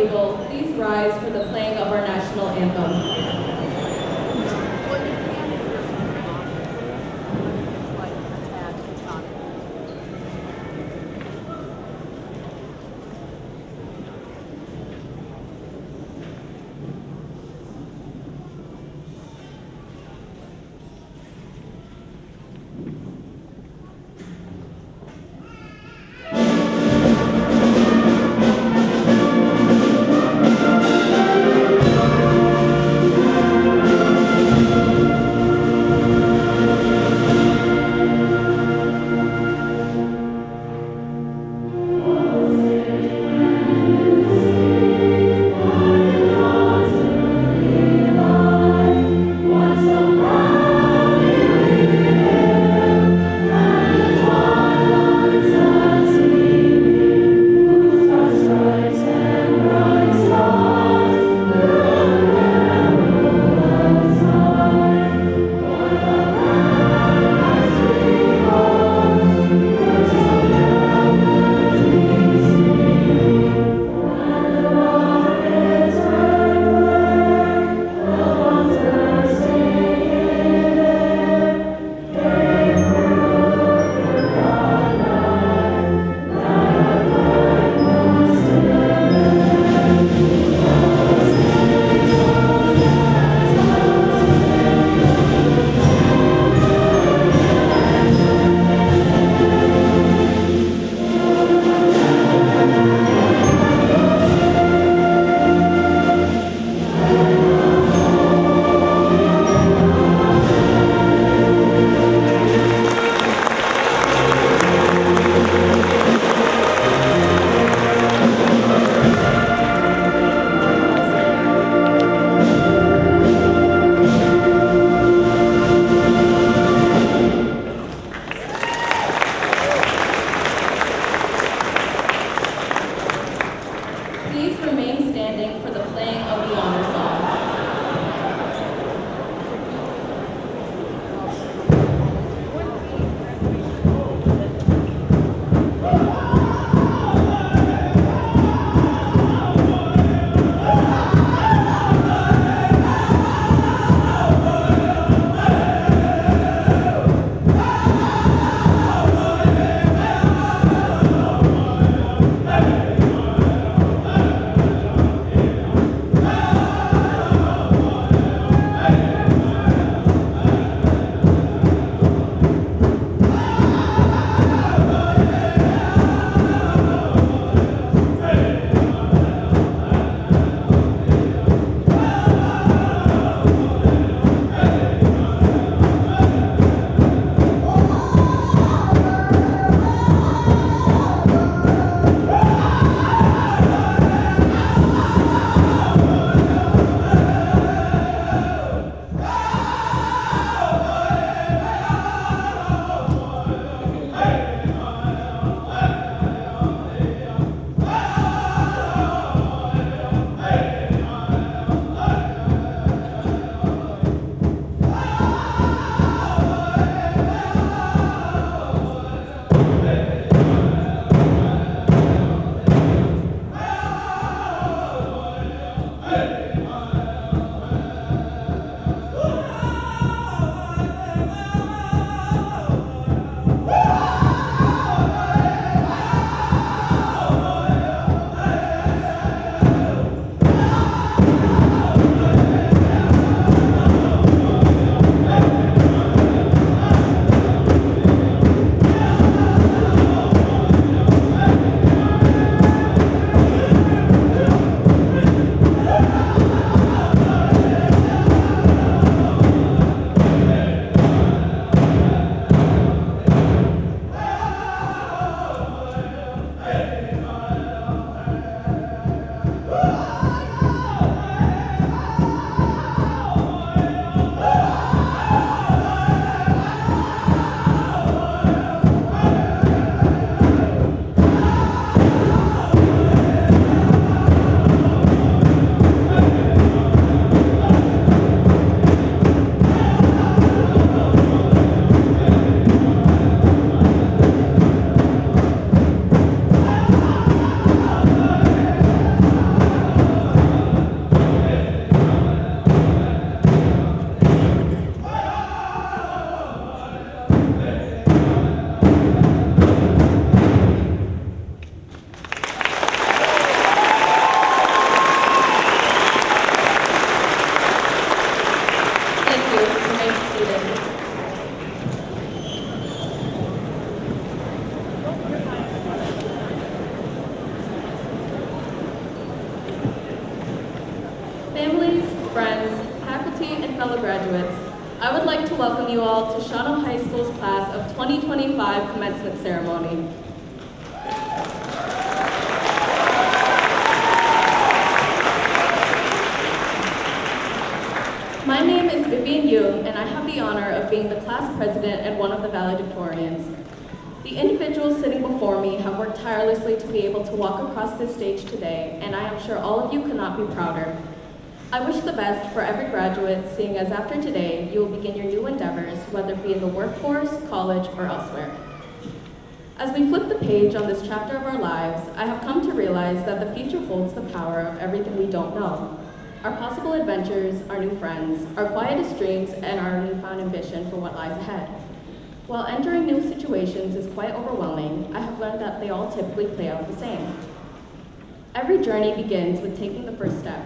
able, please rise for the playing of our national anthem. friends, faculty, and fellow graduates, I would like to welcome you all to Shawano High School's class of 2025 commencement ceremony. My name is Vivian Yoon, and I have the honor of being the class president and one of the valedictorians. The individuals sitting before me have worked tirelessly to be able to walk across this stage today, and I am sure all of you could not be prouder. I wish the best for every graduate, seeing as after today, you will begin your new endeavors, whether it be in the workforce, college, or elsewhere. As we flip the page on this chapter of our lives, I have come to realize that the future holds the power of everything we don't know. Our possible adventures, our new friends, our quietest dreams, and our newfound ambition for what lies ahead. While entering new situations is quite overwhelming, I have learned that they all typically play out the same. Every journey begins with taking the first step.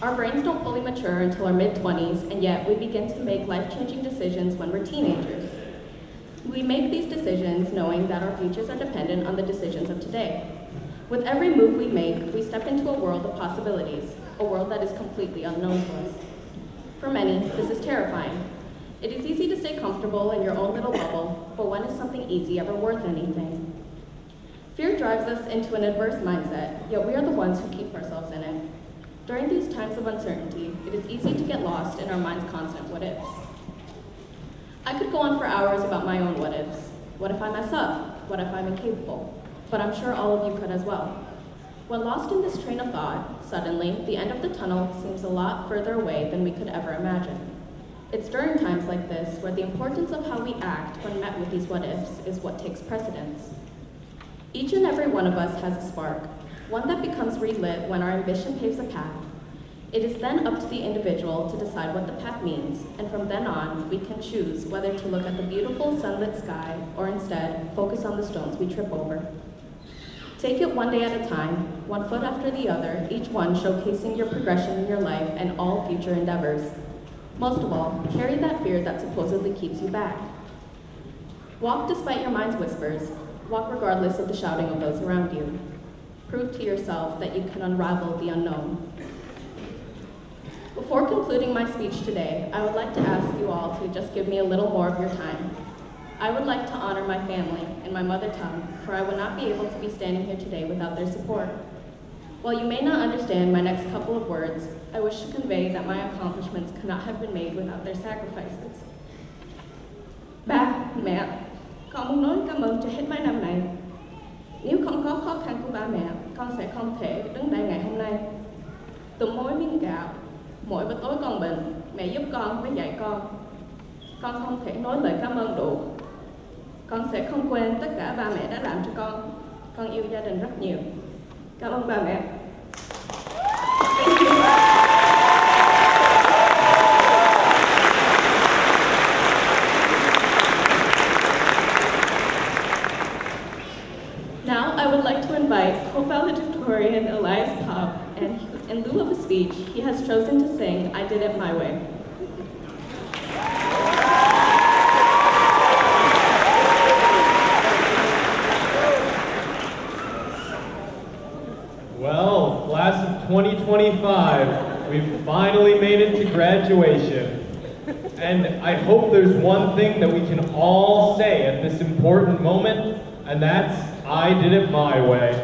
Our brains don't fully mature until our mid-20s, and yet we begin to make life-changing decisions when we're teenagers. We make these decisions knowing that our futures are dependent on the decisions of today. With every move we make, we step into a world of possibilities, a world that is completely unknown to us. For many, this is terrifying. It is easy to stay comfortable in your own little bubble, but when is something easy ever worth anything? Fear drives us into an adverse mindset, yet we are the ones who keep ourselves in it. During these times of uncertainty, it is easy to get lost in our mind's constant what-ifs. I could go on for hours about my own what-ifs. What if I mess up? What if I'm incapable? But I'm sure all of you could as well. When lost in this train of thought, suddenly, the end of the tunnel seems a lot further away than we could ever imagine. It's during times like this where the importance of how we act when met with these what-ifs is what takes precedence. Each and every one of us has a spark, one that becomes relit when our ambition paves a path. It is then up to the individual to decide what the path means, and from then on, we can choose whether to look at the beautiful sunlit sky or instead focus on the stones we trip over. Take it one day at a time, one foot after the other, each one showcasing your progression in your life and all future endeavors. Most of all, carry that fear that supposedly keeps you back. Walk despite your mind's whispers. Walk regardless of the shouting of those around you. Prove to yourself that you can unravel the unknown. Before concluding my speech today, I would like to ask you all to just give me a little more of your time. I would like to honor my family and my mother tongue, for I would not be able to be standing here today without their support. While you may not understand my next couple of words, I wish to convey that my accomplishments could not have been made without their sacrifices. Ba, mẹ, con muốn nói cảm ơn cho hết mấy năm này. Nếu không có khó khăn của ba mẹ, con sẽ không thể đứng đây ngày hôm nay. Từ mỗi miếng gạo, mỗi bữa tối con bệnh, mẹ giúp con với dạy con. Con không thể nói lời cảm ơn đủ. Con sẽ không quên tất cả ba mẹ đã làm cho con. Con yêu gia đình rất nhiều. Cảm ơn ba mẹ. Now I would like to invite co-valedictorian Elias Pop, and in lieu of a speech, he has chosen to sing I Did It My Way. Well, class of 2025, we've finally made it to graduation. And I hope there's one thing that we can all say at this important moment, and that's, I did it my way.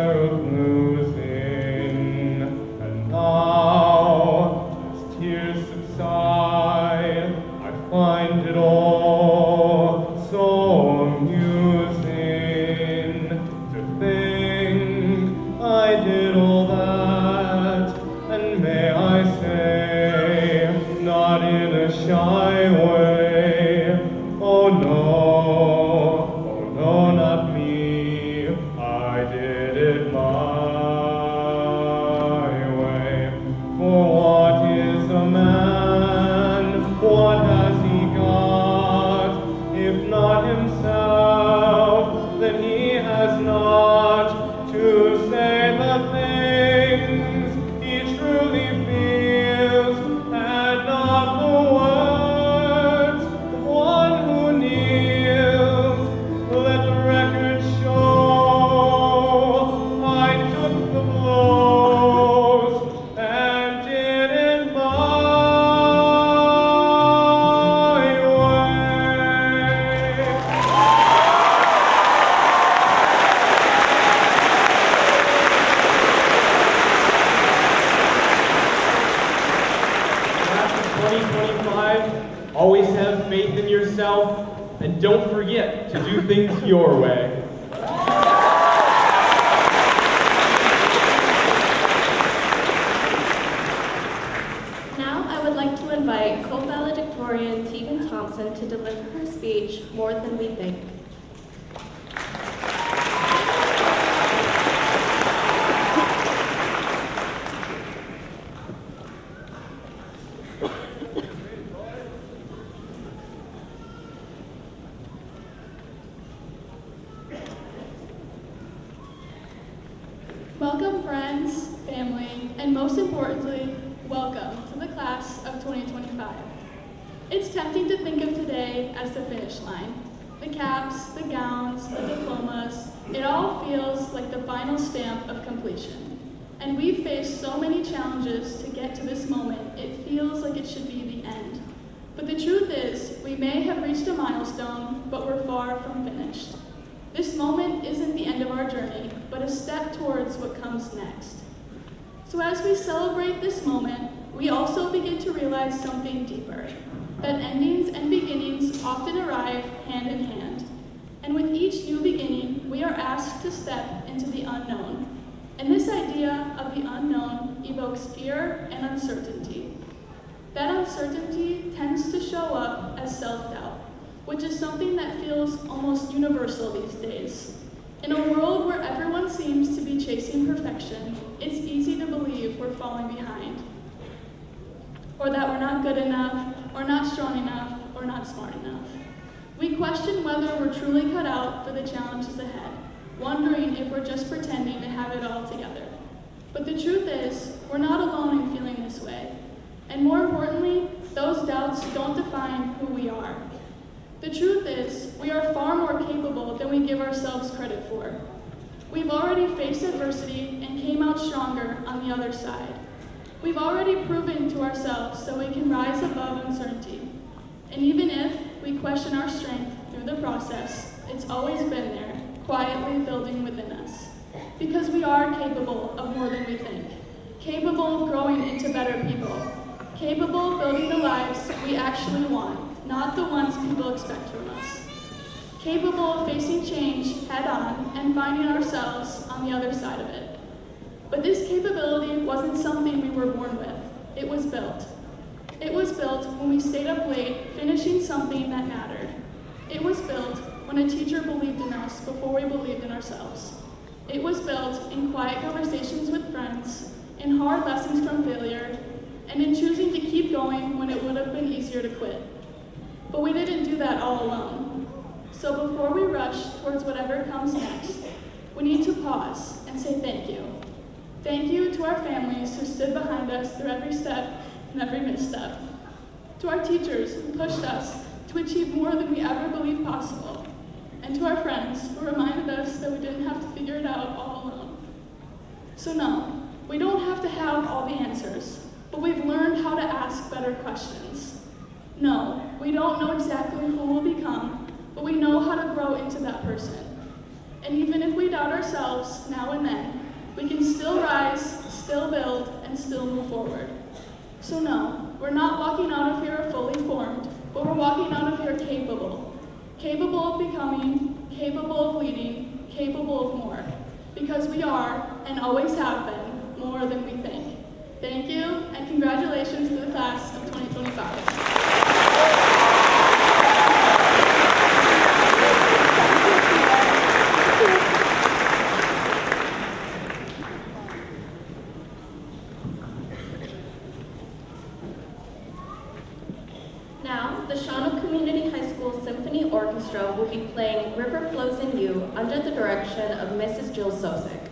despair of losing, and now, as tears subside, I find it all so amusing to think I did all that, and may I say, not in a shy way, oh no, not me, I did it my way. For what is a man? What has he got? If not himself, then he has not to say the things he truly feels, and not the words of one who kneels. Let the record show I took the blows and did it my way. Class of 2025, always have faith in yourself, and don't forget to do things your way. Now I would like to invite co-valedictorian Tegan Thompson to deliver her speech, More Than We Think. Welcome, friends, family, and most importantly, welcome to the class of 2025. It's tempting to think of today as the finish line. The caps, the gowns, the diplomas, it all feels like the final stamp of completion. And we've faced so many challenges to get to this moment, it feels like it should be the end. But the truth is, we may have reached a milestone, but we're far from finished. This moment isn't the end of our journey, but a step towards what comes next. So as we celebrate this moment, we also begin to realize something deeper, that endings and beginnings often arrive hand in hand. And with each new beginning, we are asked to step into the unknown. And this idea of the unknown evokes fear and uncertainty. That uncertainty tends to show up as self-doubt, which is something that feels almost universal these days. In a world where everyone seems to be chasing perfection, it's easy to believe we're falling behind, or that we're not good enough, or not strong enough, or not smart enough. We question whether we're truly cut out for the challenges ahead, wondering if we're just pretending to have it all together. But the truth is, we're not alone in feeling this way. And more importantly, those doubts don't define who we are. The truth is, we are far more capable than we give ourselves credit for. We've already faced adversity and came out stronger on the other side. We've already proven to ourselves that we can rise above uncertainty. And even if we question our strength through the process, it's always been there, quietly building within us. Because we are capable of more than we think. Capable of growing into better people. Capable of building the lives we actually want, not the ones people expect from us. Capable of facing change head on and finding ourselves on the other side of it. But this capability wasn't something we were born with. It was built. It was built when we stayed up late finishing something that mattered. It was built when a teacher believed in us before we believed in ourselves. It was built in quiet conversations with friends, in hard lessons from failure, and in choosing to keep going when it would have been easier to quit. But we didn't do that all alone. So before we rush towards whatever comes next, we need to pause and say thank you. Thank you to our families who stood behind us through every step and every misstep. To our teachers who pushed us to achieve more than we ever believed possible. And to our friends who reminded us that we didn't have to figure it out all alone. So no, we don't have to have all the answers, but we've learned how to ask better questions. No, we don't know exactly who we'll become, but we know how to grow into that person. And even if we doubt ourselves now and then, We can still rise, still build, and still move forward. So no, we're not walking out of here fully formed, but we're walking out of here capable. Capable of becoming, capable of leading, capable of more. Because we are, and always have been, more than we think. Thank you, and congratulations to the class of 2025. Now, the Shawano Community High School Symphony Orchestra will be playing River Flows in You under the direction of Mrs. Jill Sosek.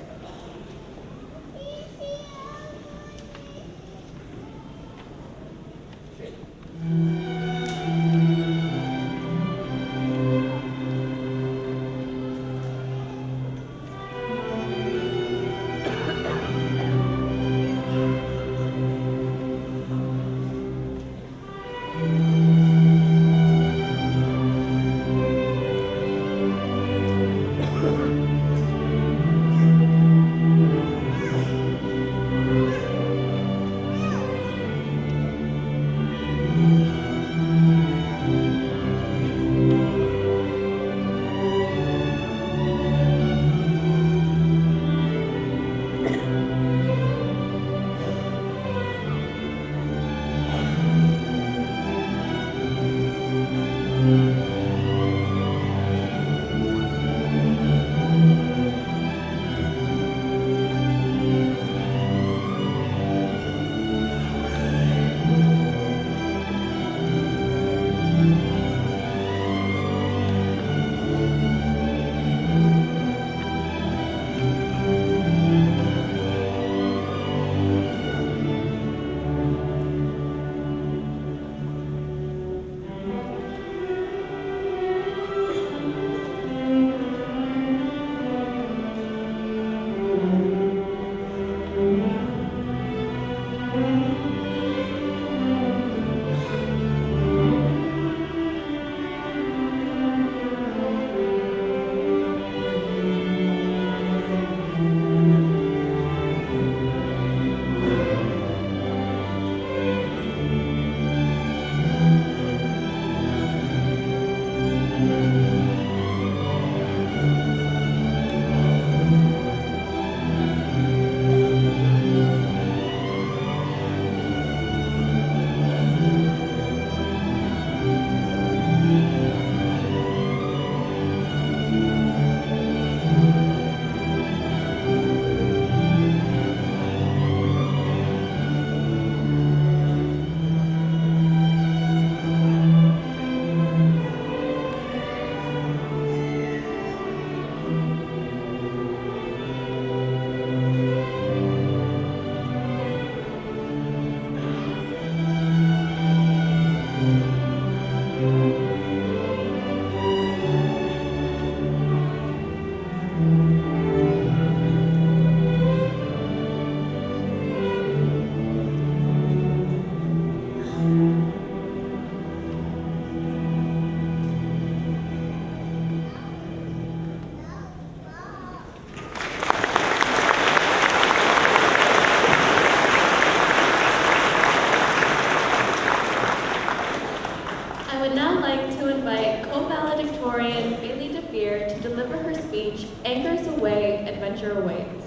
I would now like to invite co-valedictorian Bailey DeFeer to deliver her speech, Anchors Away, Adventure Awaits.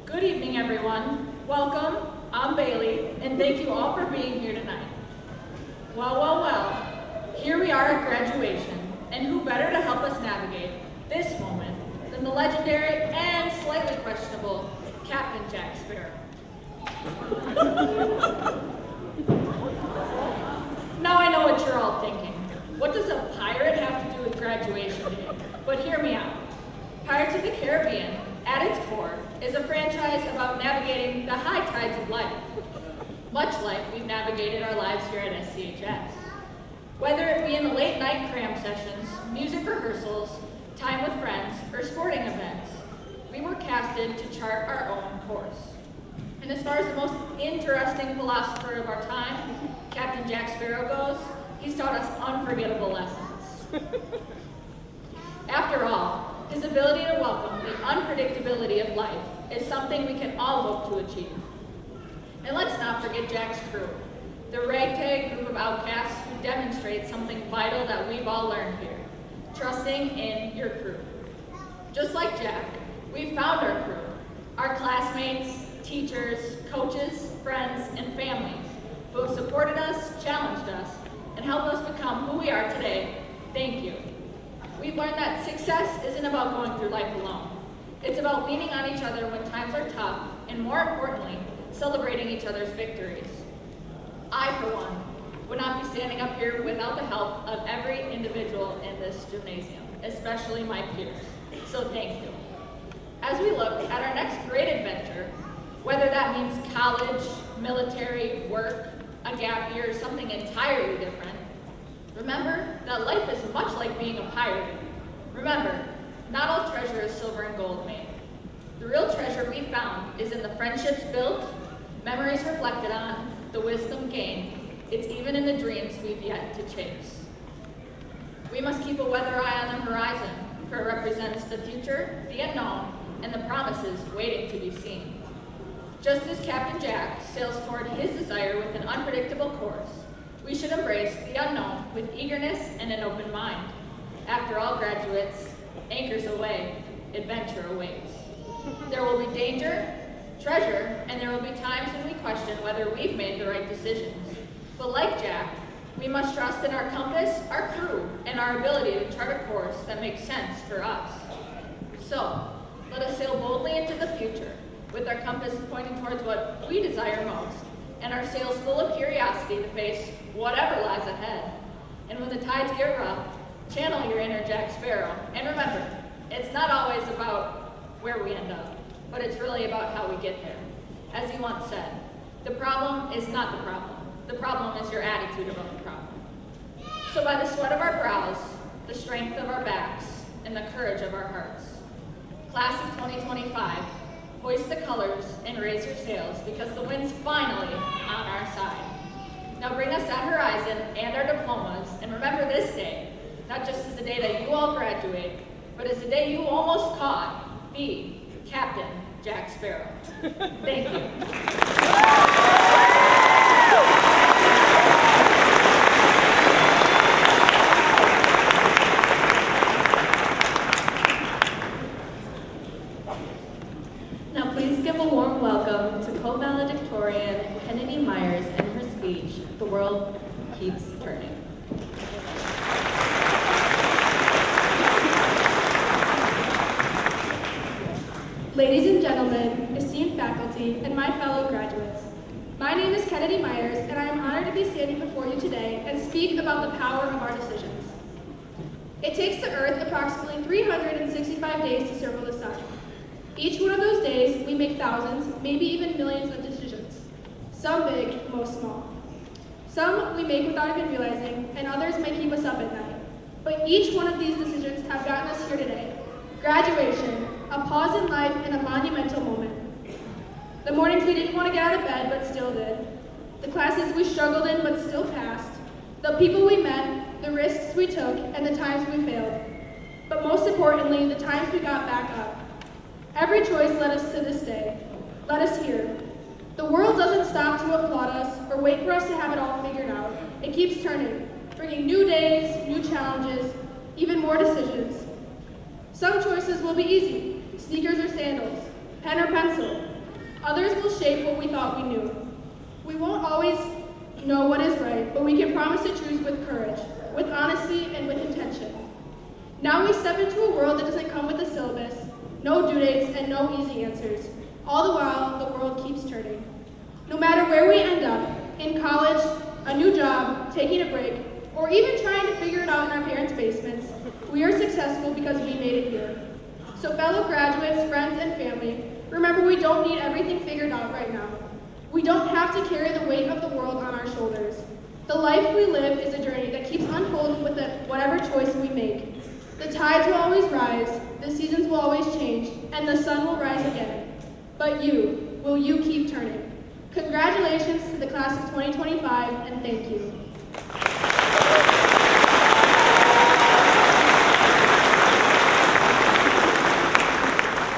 Good evening, everyone. Welcome. I'm Bailey, and thank you all for being here tonight. Well. Here we are at graduation, and who better to help us navigate this moment than the legendary and slightly questionable Captain Jack Sparrow. Now I know what you're all thinking. What does a pirate have to do with graduation day? But hear me out. Pirates of the Caribbean, at its core, is a franchise about navigating the high tides of life, much like we've navigated our lives here at SCHS. Whether it be in the late night cram sessions, music rehearsals, time with friends, or sporting events, we were casted to chart our own course. And as far as the most interesting philosopher of our time, Captain Jack Sparrow goes, he's taught us unforgettable lessons. After all, his ability to welcome the unpredictability of life is something we can all hope to achieve. And let's not forget Jack's crew, the ragtag group of outcasts who demonstrate something vital that we've all learned here, trusting in your crew. Just like Jack, we've found our crew, our classmates, teachers, coaches, friends, and families who have supported us, challenged us, and helped us become who we are today. Thank you. We've learned that success isn't about going through life alone. It's about leaning on each other when times are tough, and more importantly, celebrating each other's victories. I, for one, would not be standing up here without the help of every individual in this gymnasium, especially my peers. So thank you. As we look at our next great adventure, whether that means college, military, work, a gap year, or something entirely different, remember that life is much like being a pirate. Remember, not all treasure is silver and gold made. The real treasure we found is in the friendships built, memories reflected on, the wisdom gained. It's even in the dreams we've yet to chase. We must keep a weather eye on the horizon, for it represents the future, the unknown, and the promises waiting to be seen. Just as Captain Jack sails toward his desire with an unpredictable course, we should embrace the unknown with eagerness and an open mind. After all, graduates, anchors away, adventure awaits. There will be danger, treasure, and there will be times when we question whether we've made the right decisions. But like Jack, we must trust in our compass, our crew, and our ability to chart a course that makes sense for us. So, let us sail boldly into the future, with our compass pointing towards what we desire most, and our sails full of curiosity to face whatever lies ahead. And when the tides get rough, channel your inner Jack Sparrow. And remember, it's not always about where we end up, but it's really about how we get there. As he once said, the problem is not the problem. The problem is your attitude about the problem. So by the sweat of our brows, the strength of our backs, and the courage of our hearts, Class of 2025, hoist the colors and raise your sails because the wind's finally on our side. Now bring us that horizon and our diplomas, and remember this day, not just as the day that you all graduate, but as the day you almost caught, be Captain Jack Sparrow. Thank you. Now please give a warm welcome to co-valedictorian Kennedy Myers and her speech, "The World Keeps Turning." Ladies and gentlemen, esteemed faculty, and my fellow graduates, my name is Kennedy Myers, and I am honored to be standing before you today and speak about the power of our decisions. It takes the Earth approximately 365 days to circle the sun. Each one of those days, we make thousands, maybe even millions of decisions. Some big, most small. Some we make without even realizing, and others may keep us up at night. But each one of these decisions have gotten us here today. Graduation, a pause in life and a monumental moment. The mornings we didn't want to get out of bed, but still did. The classes we struggled in, but still passed. The people we met, the risks we took, and the times we failed. But most importantly, the times we got back up. Every choice led us to this day, led us here. The world doesn't stop to applaud us or wait for us to have it all figured out. It keeps turning, bringing new days, new challenges, even more decisions. Some choices will be easy, sneakers or sandals, pen or pencil. Others will shape what we thought we knew. We won't always know what is right, but we can promise to choose with courage, with honesty, and with intention. Now we step into a world that doesn't come with a syllabus, no due dates, and no easy answers. All the while, the world keeps turning. No matter where we end up, in college, a new job, taking a break, or even trying to figure it out in our parents' basements, we are successful because we made it here. So fellow graduates, friends, and family, remember we don't need everything figured out right now. We don't have to carry the weight of the world on our shoulders. The life we live is a journey that keeps unfolding with whatever choice we make. The tides will always rise, the seasons will always change, and the sun will rise again. But you, will you keep turning? Congratulations to the class of 2025, and thank you.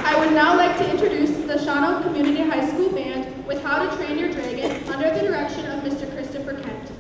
I would now like to introduce the Shawano Community High School Band with How to Train Your Dragon under the direction of Mr. Christopher Kent.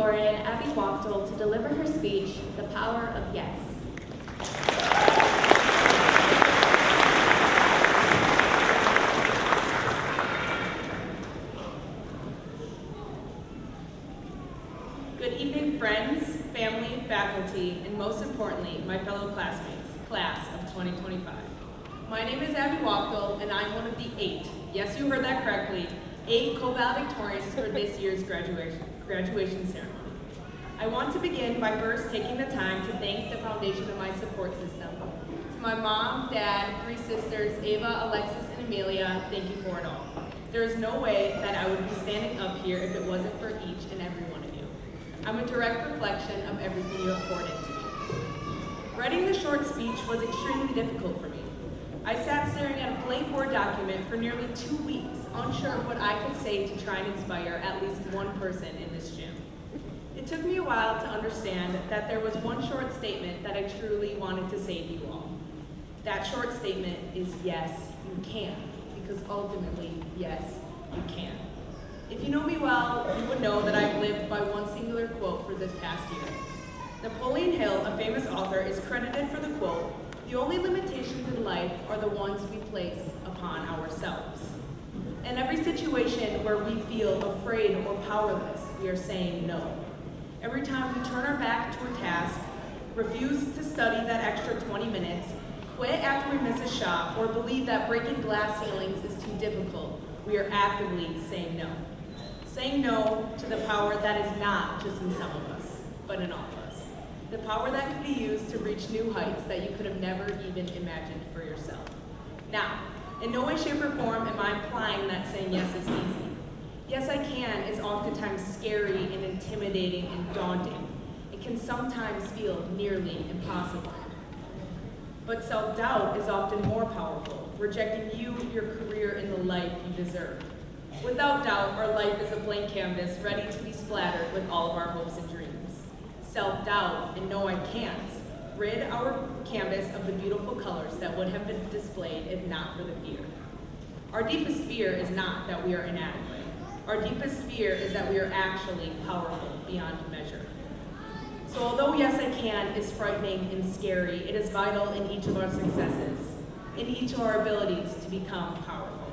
valedictorian Abby Wachtel to deliver her speech, The Power of Yes. Good evening, friends, family, faculty, and most importantly, my fellow classmates, class of 2025. My name is Abby Wachtel, and I'm one of the 8, yes, you heard that correctly, 8 co-valedictorians for this year's graduation ceremony. I want to begin by first taking the time to thank the foundation of my support system. To my mom, dad, 3 sisters, Ava, Alexis, and Amelia, thank you for it all. There is no way that I would be standing up here if it wasn't for each and every one of you. I'm a direct reflection of everything you have poured into me. Writing the short speech was extremely difficult for me. I sat staring at a blank Word document for nearly 2 weeks, unsure of what I could say to try and inspire at least one person in this gym. It took me a while to understand that there was one short statement that I truly wanted to say to you all. That short statement is yes, you can, because ultimately, yes, you can. If you know me well, you would know that I've lived by one singular quote for this past year. Napoleon Hill, a famous author, is credited for the quote, "The only limitations in life are the ones we place upon ourselves." In every situation where we feel afraid or powerless, we are saying no. Every time we turn our back to a task, refuse to study that extra 20 minutes, quit after we miss a shot, or believe that breaking glass ceilings is too difficult, we are actively saying no. Saying no to the power that is not just in some of us, but in all of us. The power that can be used to reach new heights that you could have never even imagined for yourself. Now, in no way, shape, or form am I implying that saying yes is easy. Yes, I can is oftentimes scary and intimidating and daunting. It can sometimes feel nearly impossible. But self-doubt is often more powerful, rejecting you, your career, and the life you deserve. Without doubt, our life is a blank canvas ready to be splattered with all of our hopes and dreams. Self-doubt and no I can't rid our canvas of the beautiful colors that would have been displayed if not for the fear. Our deepest fear is not that we are inadequate. Our deepest fear is that we are actually powerful beyond measure. So although yes I can is frightening and scary, it is vital in each of our successes, in each of our abilities to become powerful.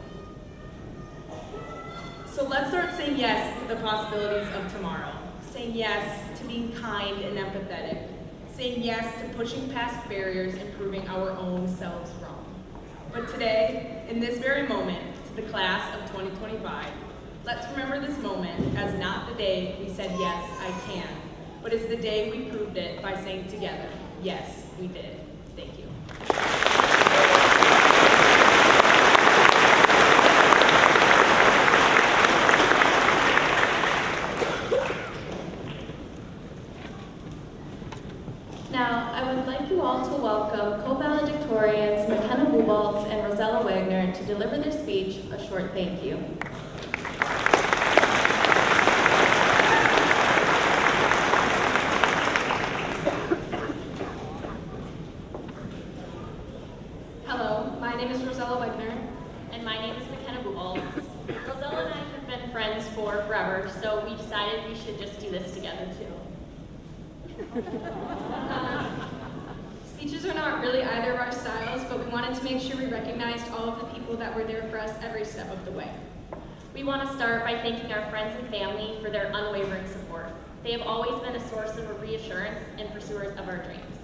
So let's start saying yes to the possibilities of tomorrow. Saying yes to being kind and empathetic. Saying yes to pushing past barriers and proving our own selves wrong. But today, in this very moment, to the class of 2025, let's remember this moment as not the day we said yes, I can, but as the day we proved it by saying together, yes, we did. Thank you. Now, I would like you all to welcome co-valedictorians McKenna Buboltz and Rosella Wagner to deliver their speech, a short thank you. Hello, my name is Rosella Wegner. And my name is McKenna Buboltz. Rosella and I have been friends for forever, so we decided we should just do this together too. Speeches are not really either of our styles, but we wanted to make sure we recognized all of the people that were there for us every step of the way. We want to start by thanking our friends and family for their unwavering support. They have always been a source of reassurance and pursuers of our dreams.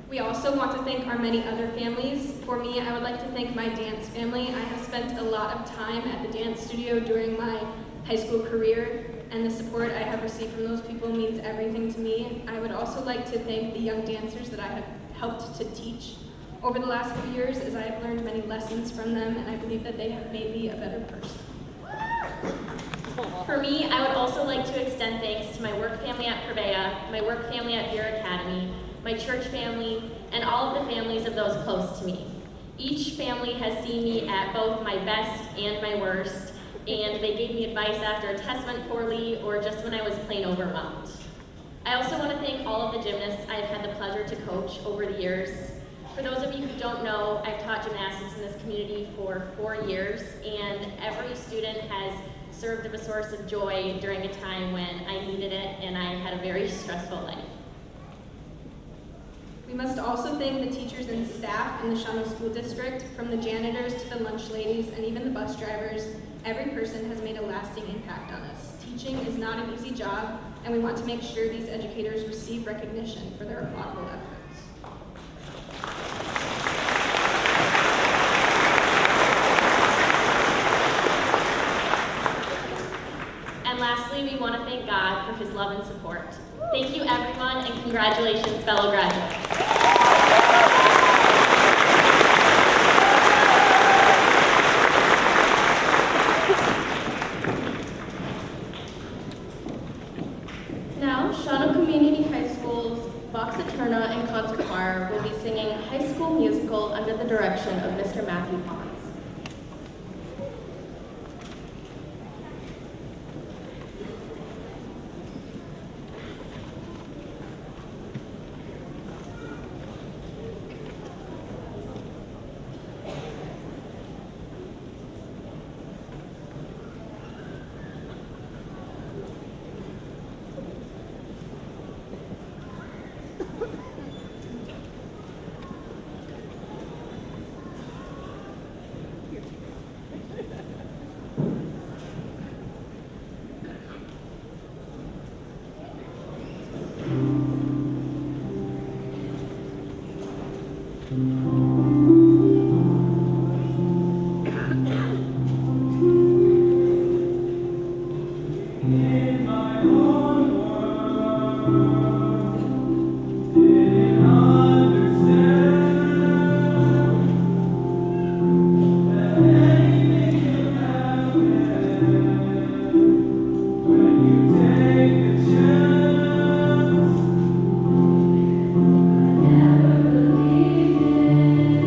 We also want to thank our many other families. For me, I would like to thank my dance family. I have spent a lot of time at the dance studio during my high school career, and the support I have received from those people means everything to me. I would also like to thank the young dancers that I have helped to teach over the last few years, as I have learned many lessons from them, and I believe that they have made me a better person. For me, I would also like to extend thanks to my work family at Prevea, my work family at Beer Academy, my church family, and all of the families of those close to me. Each family has seen me at both my best and my worst, and they gave me advice after a test went poorly or just when I was plain overwhelmed. I also want to thank all of the gymnasts I've had the pleasure to coach over the years. For those of you who don't know, I've taught gymnastics in this community for 4 years, and every student has served as a source of joy during a time when I needed it and I had a very stressful life. We must also thank the teachers and staff in the Shawano School District, from the janitors to the lunch ladies and even the bus drivers. Every person has made a lasting impact on us. Teaching is not an easy job, and we want to make sure these educators receive recognition for their laudable efforts. And lastly, we want to thank God for his love and support. Thank you, everyone, and congratulations, fellow graduates. Now, Shawano Community High School's Vox Eterna and Concert Choir will be singing High School Musical under the direction of Mr. Matthew Fons. Never believed in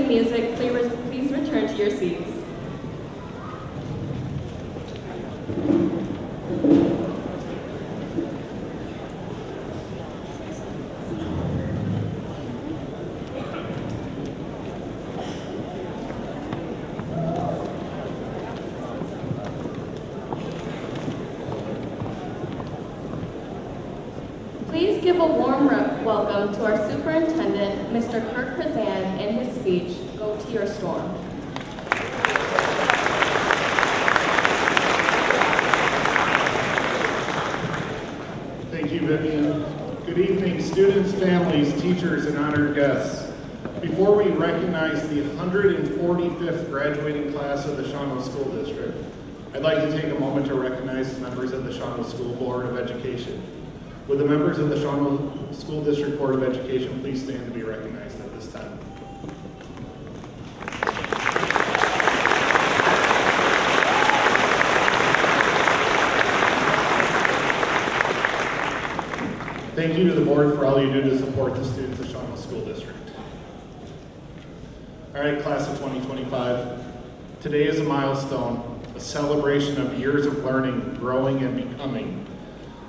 closing music, please return to your seats. Please give a warm welcome to our superintendent, Mr. Kirk Krazan, in his speech, Go to Your Storm. Thank you, Vivian. Good evening, students, families, teachers, and honored guests. Before we recognize the 145th graduating class of the Shawano School District, I'd like to take a moment to recognize the members of the Shawano School Board of Education. Would the members of the Shawano School District Board of Education please stand to be recognized at this time? Thank you to the board for all you do to support the students of Shawano School District. All right, class of 2025. Today is a milestone, a celebration of years of learning, growing, and becoming.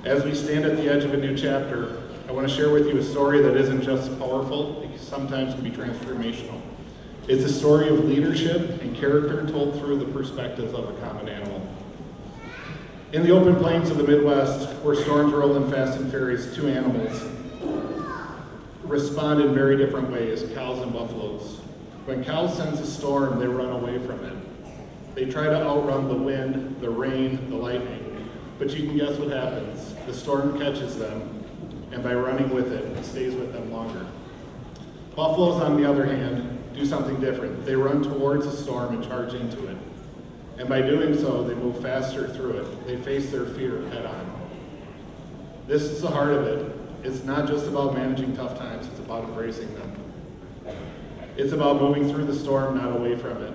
As we stand at the edge of a new chapter, I want to share with you a story that isn't just powerful, it sometimes can be transformational. It's a story of leadership and character told through the perspectives of a common animal. In the open plains of the Midwest, where storms roll in fast and furious, two animals respond in very different ways, cows and buffaloes. When cows sense a storm, they run away from it. They try to outrun the wind, the rain, the lightning. But you can guess what happens. The storm catches them, and by running with it, it stays with them longer. Buffaloes, on the other hand, do something different. They run towards the storm and charge into it. And by doing so, they move faster through it. They face their fear head on. This is the heart of it. It's not just about managing tough times, it's about embracing them. It's about moving through the storm, not away from it.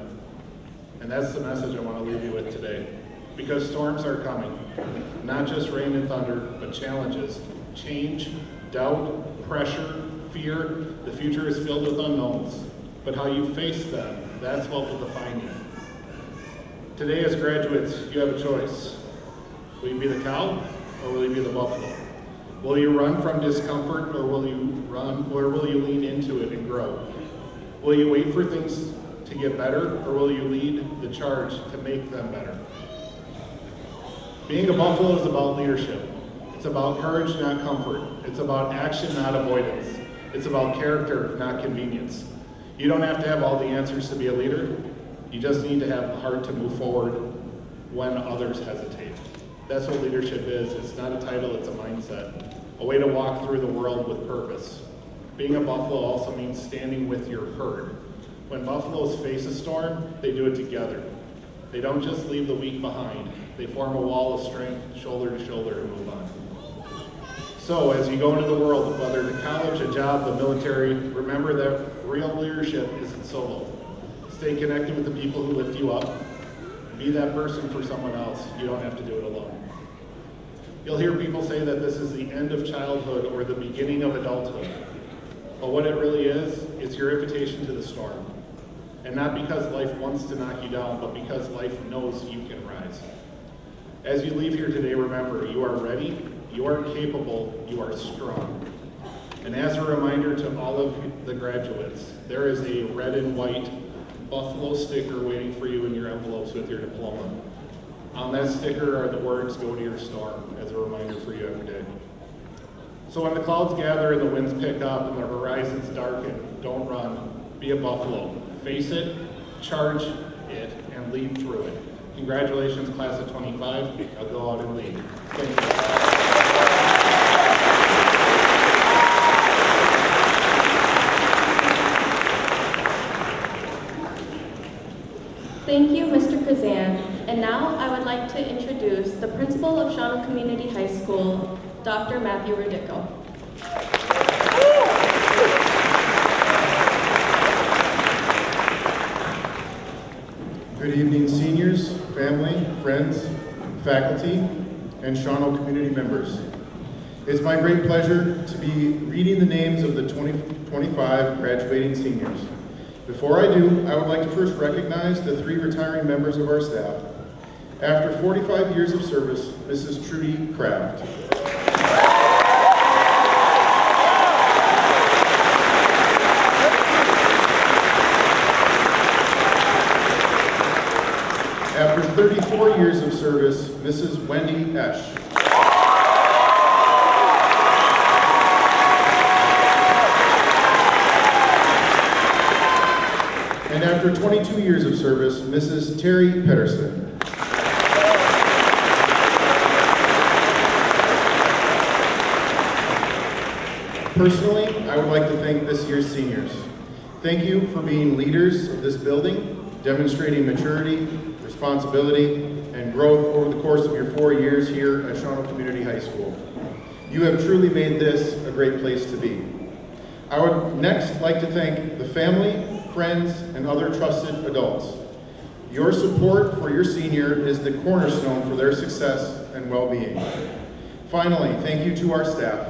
And that's the message I want to leave you with today. Because storms are coming. Not just rain and thunder, but challenges. Change, doubt, pressure, fear. The future is filled with unknowns. But how you face them, that's what will define you. Today as graduates, you have a choice. Will you be the cow or will you be the buffalo? Will you run from discomfort or will you lean into it and grow? Will you wait for things to get better or will you lead the charge to make them better? Being a buffalo is about leadership. It's about courage, not comfort. It's about action, not avoidance. It's about character, not convenience. You don't have to have all the answers to be a leader. You just need to have the heart to move forward when others hesitate. That's what leadership is. It's not a title, it's a mindset. A way to walk through the world with purpose. Being a buffalo also means standing with your herd. When buffaloes face a storm, they do it together. They don't just leave the weak behind. They form a wall of strength, shoulder to shoulder, to move on. So as you go into the world, whether to college, a job, the military, remember that real leadership isn't solo. Stay connected with the people who lift you up. Be that person for someone else. You don't have to do it alone. You'll hear people say that this is the end of childhood or the beginning of adulthood. But what it really is, it's your invitation to the storm. And not because life wants to knock you down, but because life knows you can rise. As you leave here today, remember, you are ready, you are capable, you are strong. And as a reminder to all of the graduates, there is a red and white buffalo sticker waiting for you in your envelopes with your diploma. On that sticker are the words, "Go to your storm," as a reminder for you every day. So when the clouds gather and the winds pick up and the horizons darken, don't run, be a buffalo. Face it, charge it, and lead through it. Congratulations, class of 25. Now go out and lead. Thank you. Thank you, Mr. Krazan. And now I would like to introduce the principal of Shawano Community High School, Dr. Matthew Rudico. Good evening, seniors, family, friends, faculty, and Shawano community members. It's my great pleasure to be reading the names of the 2025 graduating seniors. Before I do, I would like to first recognize the 3 retiring members of our staff. After 45 years of service, Mrs. Trudy Kraft. After 34 years of service, Mrs. Wendy Esch. And after 22 years of service, Mrs. Terry Pedersen. Personally, I would like to thank this year's seniors. Thank you for being leaders of this building, demonstrating maturity, responsibility, and growth over the course of your 4 years here at Shawano Community High School. You have truly made this a great place to be. I would next like to thank the family, friends, and other trusted adults. Your support for your senior is the cornerstone for their success and well-being. Finally, thank you to our staff.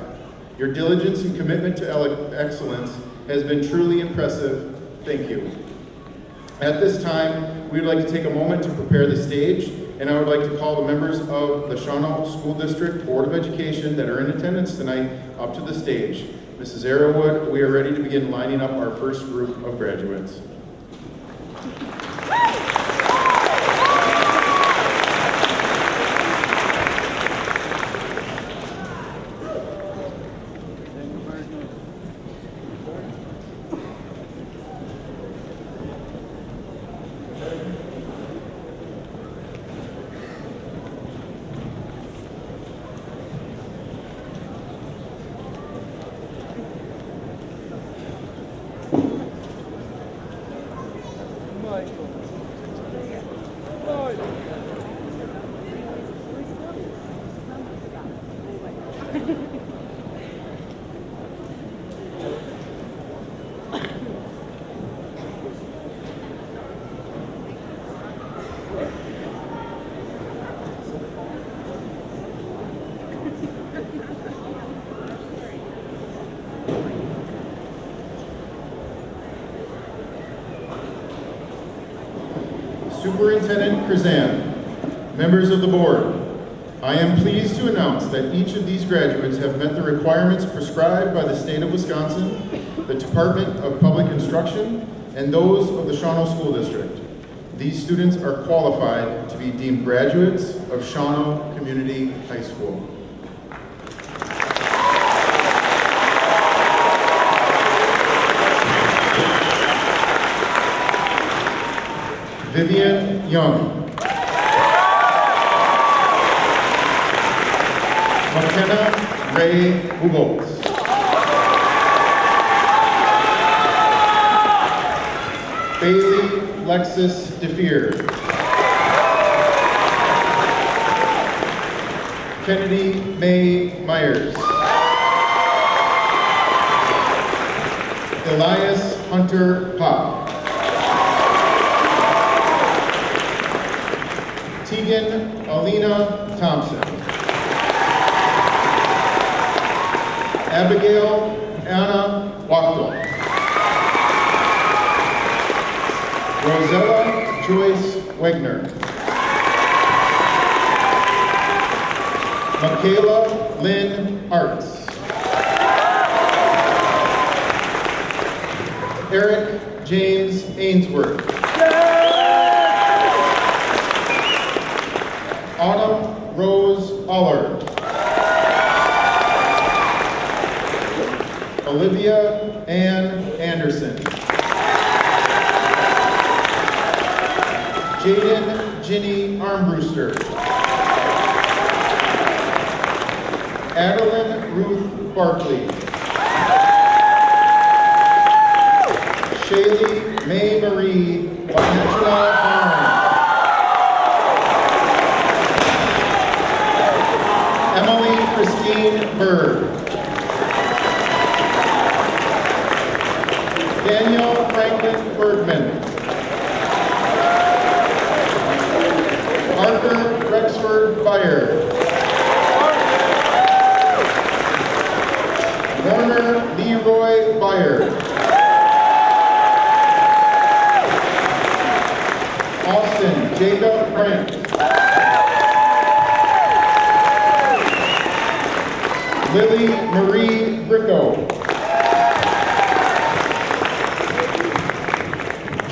Your diligence and commitment to excellence has been truly impressive. Thank you. At this time, we would like to take a moment to prepare the stage, and I would like to call the members of the Shawano School District Board of Education that are in attendance tonight up to the stage. Mrs. Arrowwood, we are ready to begin lining up our first group of graduates. Superintendent Krzan, members of the board, I am pleased to announce that each of these graduates have met the requirements prescribed by the state of Wisconsin, the Department of Public Instruction, and those of the Shawano School District. These students are qualified to be deemed graduates of Shawano Community High School. Vivian Young. McKenna Ray Huboltz. Bailey Lexus DeFeer. Kennedy Mae Myers. Elias Hunter Pop. Tegan Alina Thompson. Abigail Anna Wachtel. Rosella Joyce Wegner. Michaela Lynn Arts. Eric James Ainsworth. Autumn Rose Allard. Olivia Ann Anderson. Jaden Ginny Armbruster. Adeline Ruth Barkley. Shaylee Mae Marie Wanyachna Barnes. Emily Christine Berg. Daniel Franklin Bergman. Parker Rexford Beyer. Warner Leroy Beyer. Jacob Brandt. Lily Marie Bricko.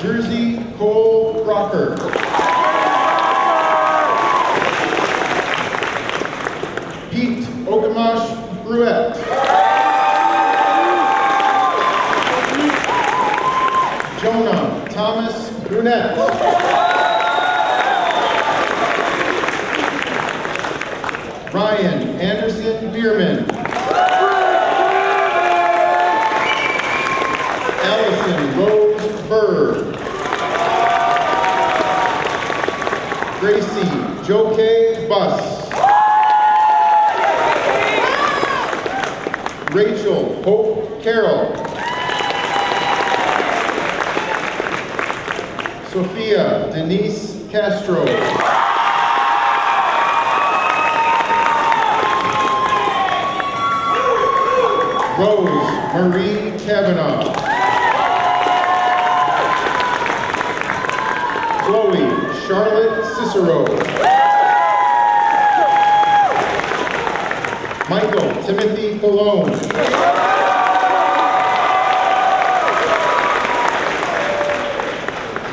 Jersey Cole Rocker. Pete Okamash Bruette. Jonah Thomas Brunette. Ryan Anderson Bierman. Allison Rose Burr. Gracie Joke Bus. Rachel Hope Carroll. Sophia Denise Castro. Rose Marie Kavanaugh. Chloe Charlotte Cicero. Michael Timothy Colon.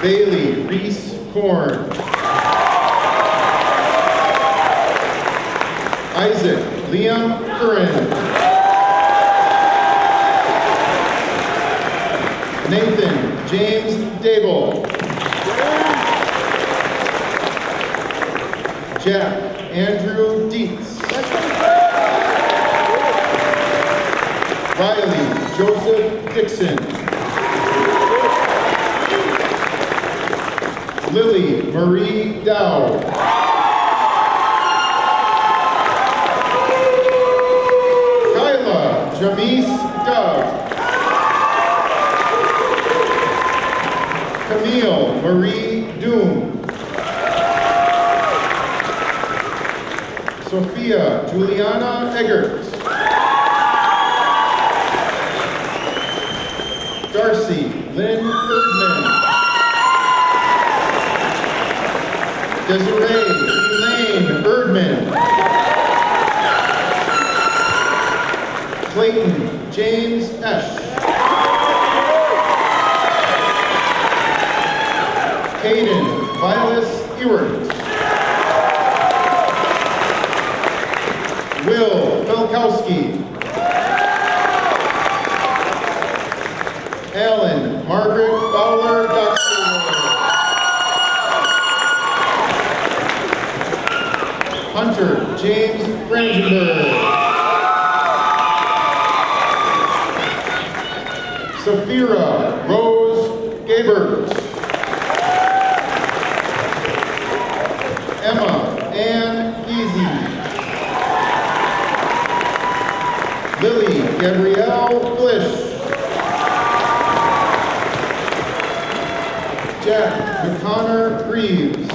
Bailey Reese Korn. Isaac Liam Curran. Nathan James Dable. Jack Andrew Dietz. Riley Joseph Dixon. Lily Marie Dow. Kyla Jamise Doug. Camille Marie Doom. Sophia Juliana Eggert. Darcy Lynn Erdman. Desiree Elaine Erdman. Clayton James Esch. Hayden Vilas Ewert. Will Felkowski. Alan Margaret Fowler Doxter. Hunter James Brandenburg. Safira Rose Gabert. Emma Ann Easy. Lily Gabrielle Blish. Jack McConnor Reeves.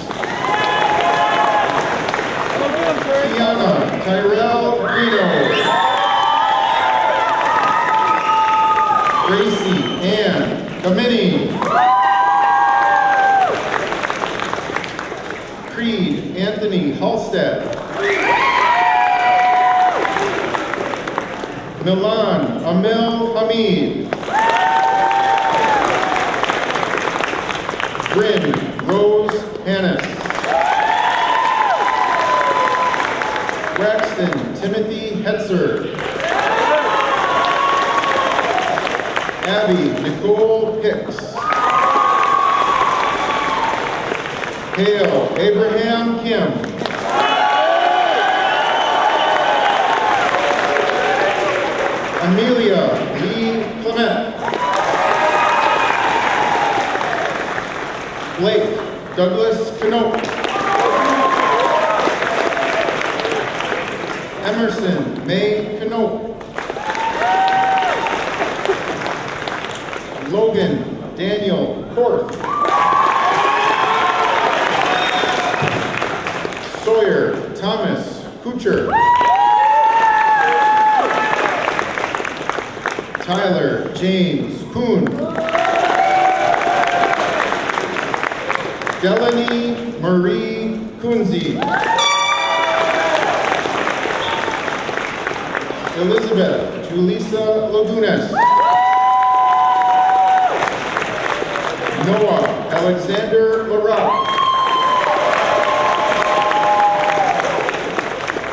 Tiana Tyrell Reno. Gracie Ann Kamini. Creed Anthony Halstead. Milan Amil Hamid. Bryn Rose Hannes. Braxton Timothy Hetzer. Abby Nicole Hicks. Hale Abraham Kim. Amelia Lee Clement. Blake Douglas Canote. Emerson May Canote. Logan Daniel Korth. Sawyer Thomas Kucher. Tyler James Kuhn. Delaney Marie Kunze. Elizabeth Julissa Lagunas. Noah Alexander Larock.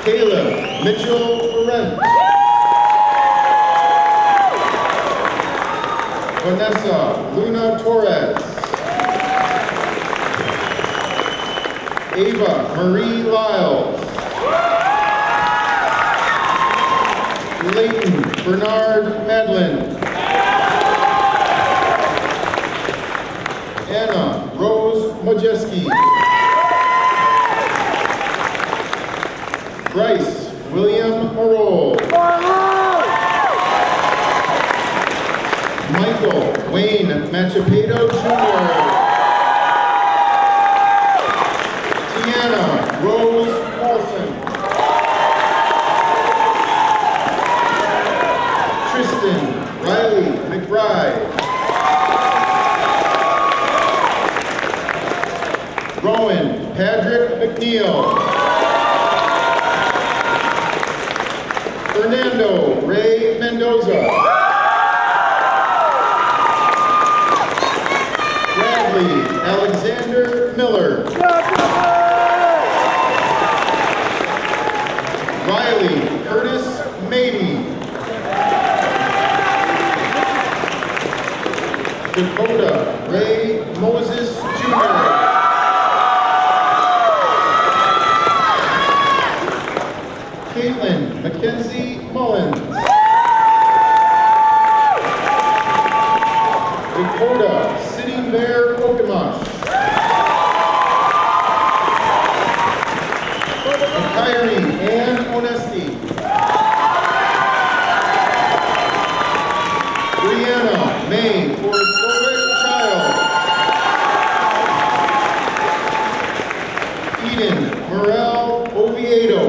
Caleb Mitchell Lorenz. Vanessa Luna Torres. Ava Marie Lyles. Leighton Bernard Madlin. Anna Rose Majeski. Bryce William Marol. Michael Wayne Machapedo Jr. Tiana Rose Paulson. Tristan Riley McBride. Rowan Patrick McNeil. Fernando Ray Mendoza. Bradley Alexander Miller. Riley Curtis Mady. Dakota Ray Moses Jr. Caitlin Mackenzie Mullins. Dakota City Bear Okamash. Kyrie Ann Onesti. Brianna May Forstovic Child. Eden Morel Oviedo.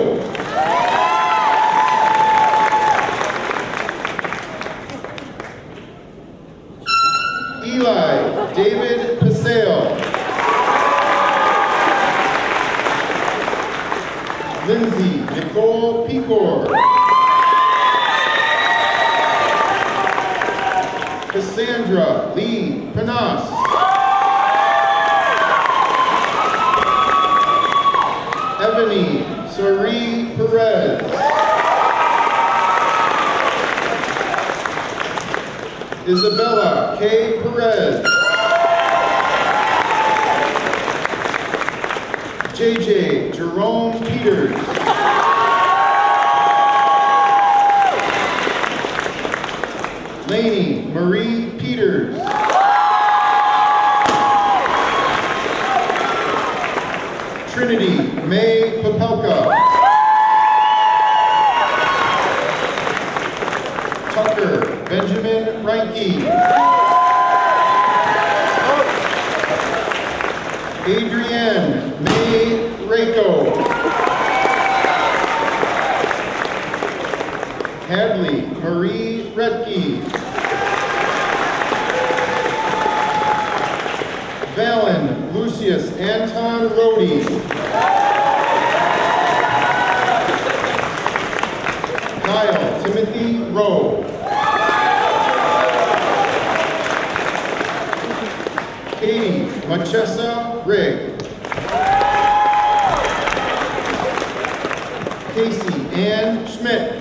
Eli David Paseo. Lindsay Nicole Pecor. Cassandra Lee Panas. Ebony Sari Perez. Isabella K. Perez. JJ Jerome Peters. Lainey Marie Peters. Trinity May Popelka. Tucker Benjamin Reinke. Adrienne May Rako. Hadley Marie Redke. Valen Lucius Anton Rody. Kyle Timothy Rowe. Katie Machessa Rigg. Casey Ann Schmidt.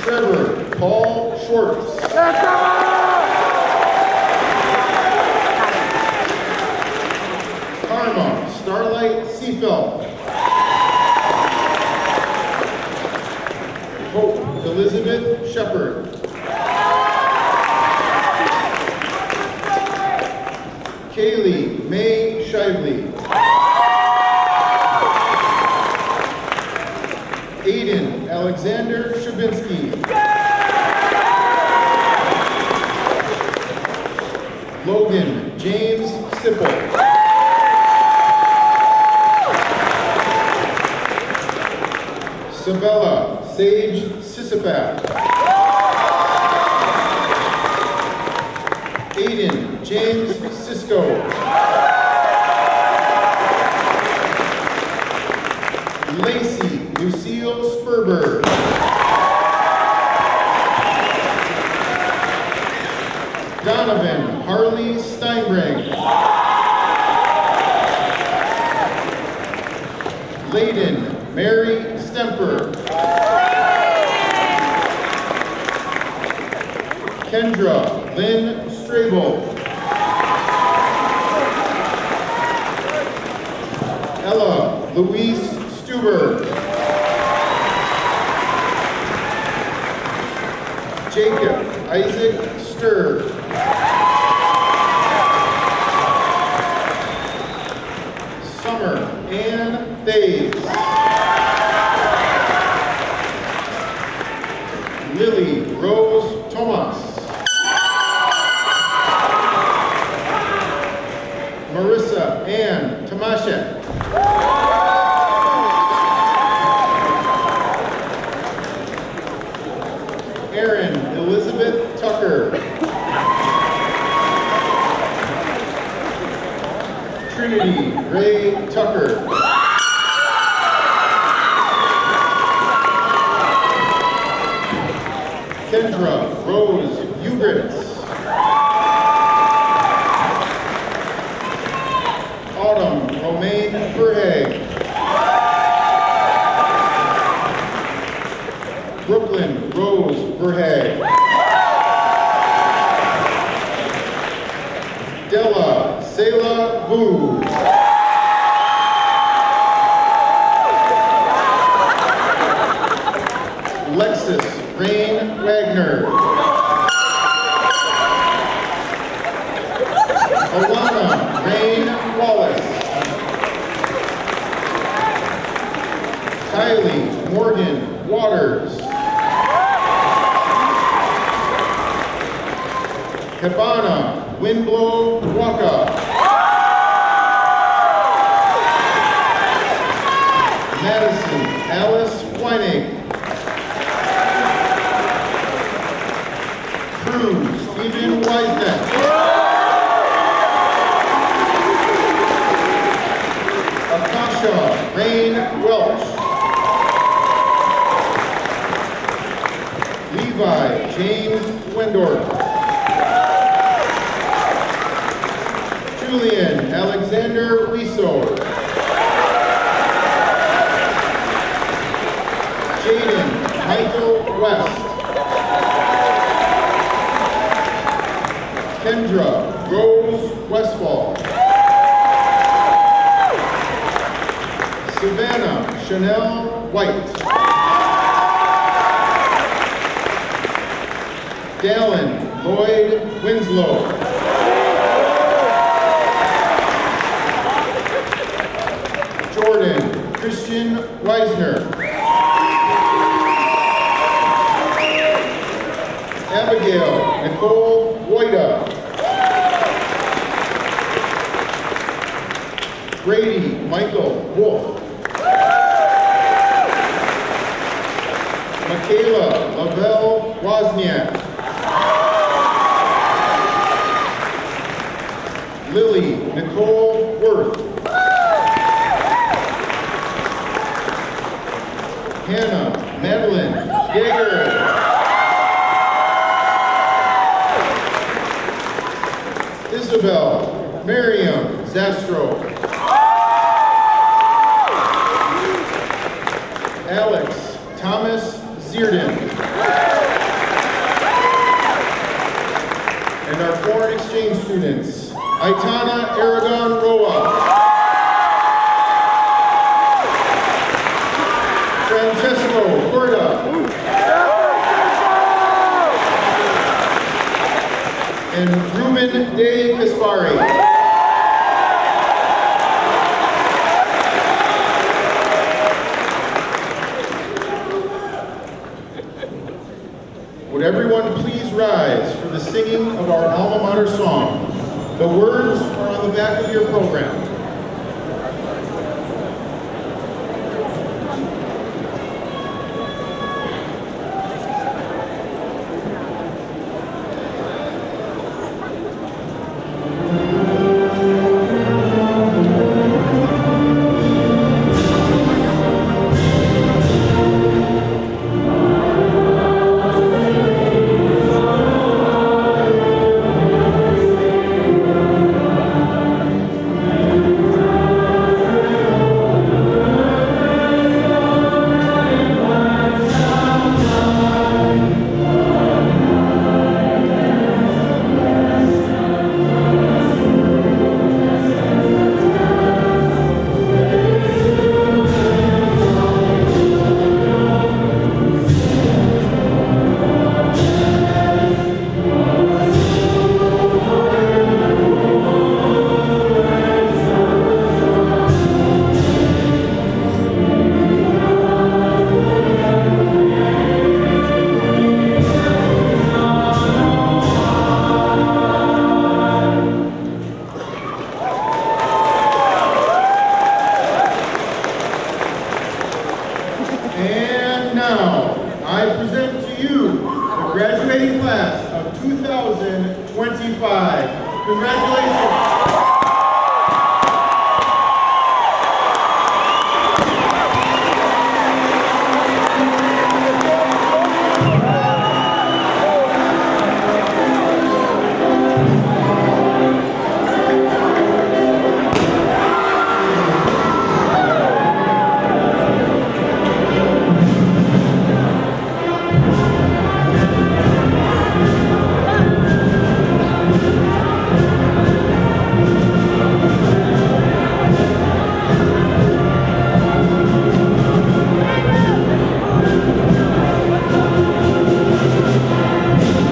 Trevor Paul Schwartz. Karma Starlight Seafeld. Hope Elizabeth Shepard. Kaylee May Shively. Aiden Alexander Shabinsky. Logan James Sipple. Sabella Sage Sissipat. Aiden James Sisko. Lacey Lucille Sperber. Donovan Harley Steinbrink. Layden Mary Stemper. Kendra Lynn Strable. Ella Louise Stuber. Jacob Isaac Sturr. Summer Ann Thays. Lily Rose Thomas. Marissa Ann Tomaszek. Erin Elizabeth Tucker. Trinity Ray Tucker. Kendra Rose Ugrits. Autumn Romaine Verhage. Brooklyn Rose Verhage. Della Selah Boo. Lexus Rain Wagner. Alana Rain Wallace. Kylie Morgan Waters. Hibana Windblow Waka. Madison Alice Weinig. Cruz Stephen Weisneck. Akasha Rain Welch. Levi James Wendorf. Julian Alexander Wiesor. Jaden Michael West. Kendra Rose Westfall. Savannah Chanel White. Dallin Lloyd Winslow. Jordan Christian Weisner. Abigail Nicole Woida. Brady Michael Wolf. Michaela Lavelle Wozniak. Lily Nicole Worth. Hannah Madeline Yeager. Isabel Miriam Zastro. Alex Thomas Zierden. And our foreign exchange students, Aitana Aragon Roa. Francesco Corda. And Ruben De Kaspari. Would everyone please rise for the singing of our alma mater song? The words are on the back of your program. 2025. Congratulations.